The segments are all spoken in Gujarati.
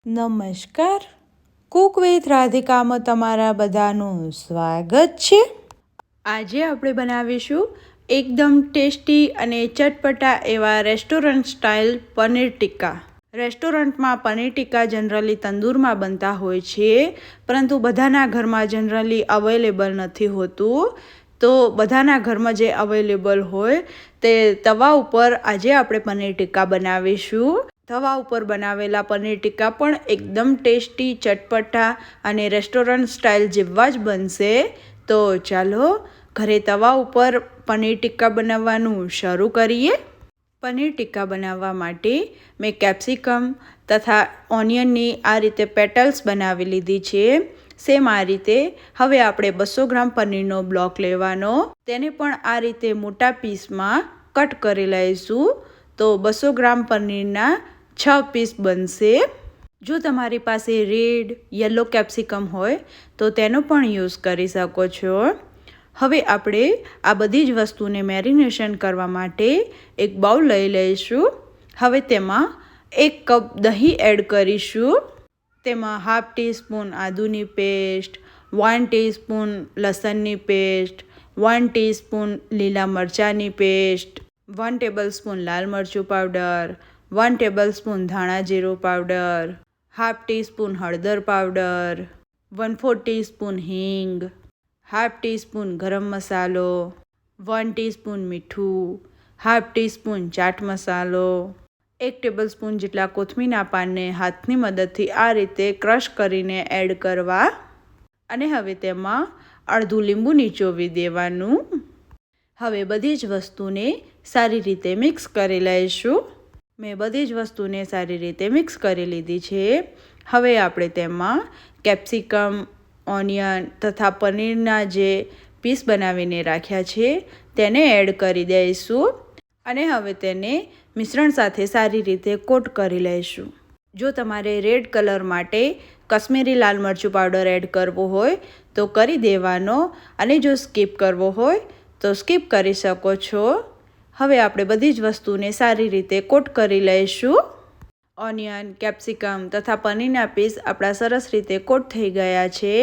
નમસ્કાર, કુક વિથ રાધિકામાં તમારા બધાનું સ્વાગત છે। આજે આપણે બનાવીશું એકદમ ટેસ્ટી અને ચટપટા એવા રેસ્ટોરન્ટ સ્ટાઇલ પનીર ટિક્કા। રેસ્ટોરન્ટમાં પનીર ટિક્કા જનરલી તંદૂરમાં બનતા હોય છે, પરંતુ બધાના ઘરમાં જનરલી અવેલેબલ નથી હોતું। તો બધાના ઘરમાં જે અવેલેબલ હોય તે તવા ઉપર આજે આપણે પનીર ટિક્કા બનાવીશું। તવા ઉપર બનાવેલા પનીર ટિક્કા પણ એકદમ ટેસ્ટી, ચટપટા અને રેસ્ટોરન્ટ સ્ટાઇલ જેવા જ બનશે। તો ચાલો ઘરે તવા ઉપર પનીર ટિક્કા બનાવવાનું શરૂ કરીએ। પનીર ટિક્કા બનાવવા માટે મેં કેપ્સિકમ તથા ઓનિયનની આ રીતે પેટલ્સ બનાવી લીધી છે। સેમ આ રીતે હવે આપણે 200 ગ્રામ પનીરનો બ્લોક લેવાનો, તેને પણ આ રીતે મોટા પીસમાં કટ કરી લઈશું। તો 200 ગ્રામ પનીરના 6 પીસ બનશે। જો તમારી પાસે રેડ યલો કેપ્સિકમ હોય તો તેનો પણ યુઝ કરી શકો છો। હવે આપણે આ બધી જ વસ્તુને મેરિનેશન કરવા માટે એક બાઉલ લઈ લઈશું। હવે તેમાં 1 કપ દહીં એડ કરીશું। તેમાં હાફ ટીસ્પૂન આદુની પેસ્ટ, 1 ટીસ્પૂન લસણની પેસ્ટ, 1 ટીસ્પૂન લીલા મરચાંની પેસ્ટ, 1 ટેબલસ્પૂન લાલ મરચું પાવડર, 1 ટેબલસ્પૂન ધાણા જીરું પાવડર, હાફ ટીસ્પૂન હળદર પાવડર, 1/4 ટીસ્પૂન હિંગ, હાફ ટીસ્પૂન ગરમ મસાલો, 1 ટીસ્પૂન મીઠું, હાફ ટીસ્પૂન ચાટ મસાલો, 1 ટેબલસ્પૂન જેટલા કોથમીરના પાનને હાથની મદદથી આ રીતે ક્રશ કરીને એડ કરવા અને હવે તેમાં અડધું લીંબુ નીચોવી દેવાનું। હવે બધી જ વસ્તુને સારી રીતે મિક્સ કરી લઈશું। મેં બધી જ વસ્તુને સારી રીતે મિક્સ કરી લીધી છે। હવે આપણે તેમાં કેપ્સિકમ, ઓનિયન તથા પનીરના જે પીસ બનાવીને રાખ્યા છે તેને એડ કરી દઈશું અને હવે તેને મિશ્રણ સાથે સારી રીતે કોટ કરી લઈશું। જો તમારે રેડ કલર માટે કશ્મીરી લાલ મરચું પાવડર એડ કરવો હોય તો કરી દેવાનો અને જો સ્કીપ કરવો હોય તો સ્કીપ કરી શકો છો। હવે આપણે બધી જ વસ્તુને સારી રીતે કોટ કરી લઈશું। ઓનિયન, કેપ્સિકમ તથા પનીરના પીસ આપણા સરસ રીતે કોટ થઈ ગયા છે।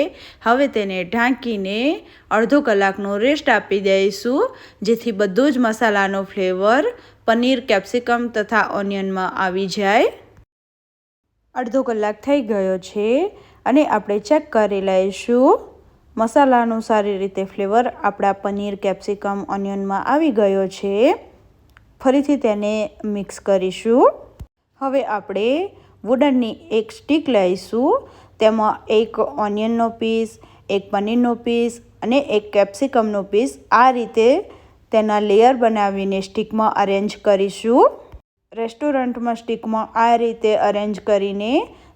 હવે તેને ઢાંકીને અડધો કલાકનો રેસ્ટ આપી દઈશું, જેથી બધો જ મસાલાનો ફ્લેવર પનીર, કેપ્સિકમ તથા ઓનિયનમાં આવી જાય। અડધો કલાક થઈ ગયો છે અને આપણે ચેક કરી લઈશું। મસાલાનું સારી રીતે ફ્લેવર આપણા પનીર, કેપ્સિકમ, ઓનિયનમાં આવી ગયો છે। ફરીથી તેને મિક્સ કરીશું। હવે આપણે વુડનની એક સ્ટીક લઈશું, તેમાં 1 ઓનિયનનો પીસ, 1 પનીરનો પીસ અને 1 કેપ્સિકમનો પીસ આ રીતે તેના લેયર બનાવીને સ્ટીકમાં અરેન્જ કરીશું। રેસ્ટોરન્ટમાં સ્ટીકમાં આ રીતે અરેન્જ કરીને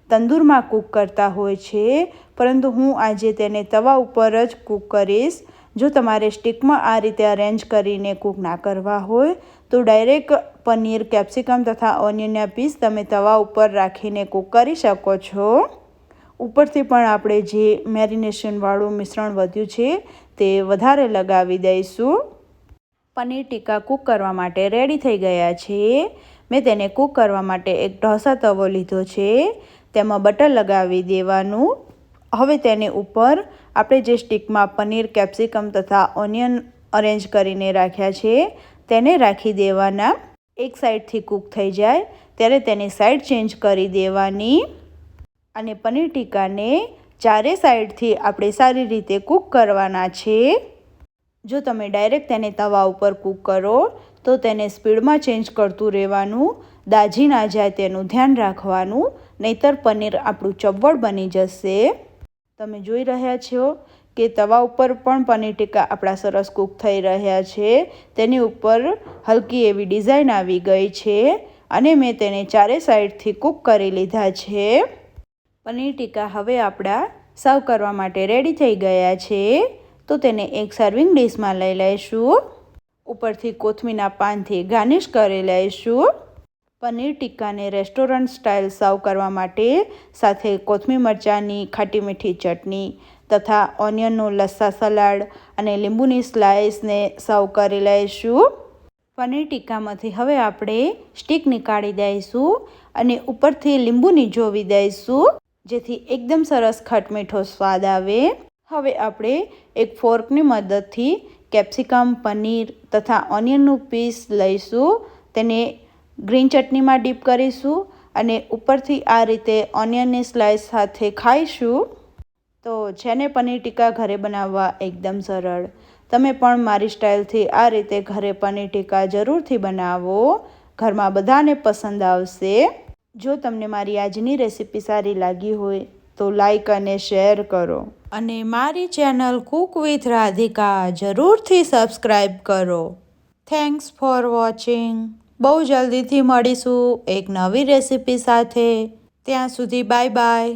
તંદૂરમાં કૂક કરતા હોય છે, પરંતુ હું આજે તેને તવા ઉપર જ કૂક કરીશ। જો તમારે સ્ટીકમાં આ રીતે અરેન્જ કરીને કૂક ના કરવા હોય તો ડાયરેક્ટ પનીર, કેપ્સિકમ તથા ઓનિયનના પીસ તમે તવા ઉપર રાખીને કૂક કરી શકો છો। ઉપરથી પણ આપણે જે મેરિનેશનવાળું મિશ્રણ વધ્યું છે તે વધારે લગાવી દઈશું। પનીર ટિક્કા કૂક કરવા માટે રેડી થઈ ગયા છે। મેં તેને કૂક કરવા માટે એક ઢોસા તવો લીધો છે, તેમાં બટર લગાવી દેવાનું। હવે તેની ઉપર આપણે જે સ્ટીકમાં પનીર, કેપ્સિકમ તથા ઓનિયન અરેન્જ કરીને રાખ્યા છે તેને રાખી દેવાના। એક સાઈડથી કૂક થઈ જાય ત્યારે તેની સાઈડ ચેન્જ કરી દેવાની અને પનીર ટિક્કાને ચારે સાઈડથી આપણે સારી રીતે કૂક કરવાના છે। જો તમે ડાયરેક્ટ તેને તવા ઉપર કૂક કરો તો તેને સ્પીડમાં ચેન્જ કરતું રહેવાનું, દાજી ના જાય તેનું ધ્યાન રાખવાનું, નહીતર પનીર આપણું ચવડ બની જશે। તમે જોઈ રહ્યા છો કે તવા ઉપર પણ પનીર ટિક્કા આપણા સરસ કૂક થઈ રહ્યા છે। તેની ઉપર હલકી એવી ડિઝાઇન આવી ગઈ છે અને મેં તેને ચારે સાઈડથી કૂક કરી લીધા છે। પનીર ટિક્કા હવે આપણા સર્વ કરવા માટે રેડી થઈ ગયા છે, તો તેને એક સર્વિંગ ડીશમાં લઈ લઈશું। ઉપરથી કોથમીરના પાનથી ગાર્નિશ કરી લઈશું। પનીર ટિક્કાને રેસ્ટોરન્ટ સ્ટાઇલ સર્વ કરવા માટે સાથે કોથમીર મરચાંની ખાટી મીઠી ચટણી તથા ઓનિયનનું લસ્સા સલાડ અને લીંબુની સ્લાઇસને સર્વ કરી લઈશું। પનીર ટિક્કામાંથી હવે આપણે સ્ટીક નીકાળી દઈશું અને ઉપરથી લીંબુ નીચોવી દઈશું, જેથી એકદમ સરસ ખટમીઠો સ્વાદ આવે. હવે આપણે એક ફોર્કની મદદથી કેપ્સિકમ, પનીર તથા ઓનિયનનું પીસ લઈશું. તેને ગ્રીન ચટણીમાં ડીપ કરીશું અને ઉપરથી આ રીતે ઓનિયનની સ્લાઇસ સાથે ખાઈશું. તો છે ને પનીર ટિક્કા ઘરે બનાવવા એકદમ સરળ. તમે પણ મારી સ્ટાઇલથી આ રીતે ઘરે પનીર ટિક્કા જરૂરથી બનાવો. ઘરમાં બધાને પસંદ આવશે. જો તમને મારી આજની રેસીપી સારી લાગી હોય તો લાઈક અને શેર કરો. અને મારી ચેનલ કુક વિથ રાધિકા જરૂરથી સબસ્ક્રાઈબ કરો. Thanks for watching. બહુ જલ્દીથી મળીશું એક નવી રેસીપી સાથે. ત્યાં સુધી બાય બાય.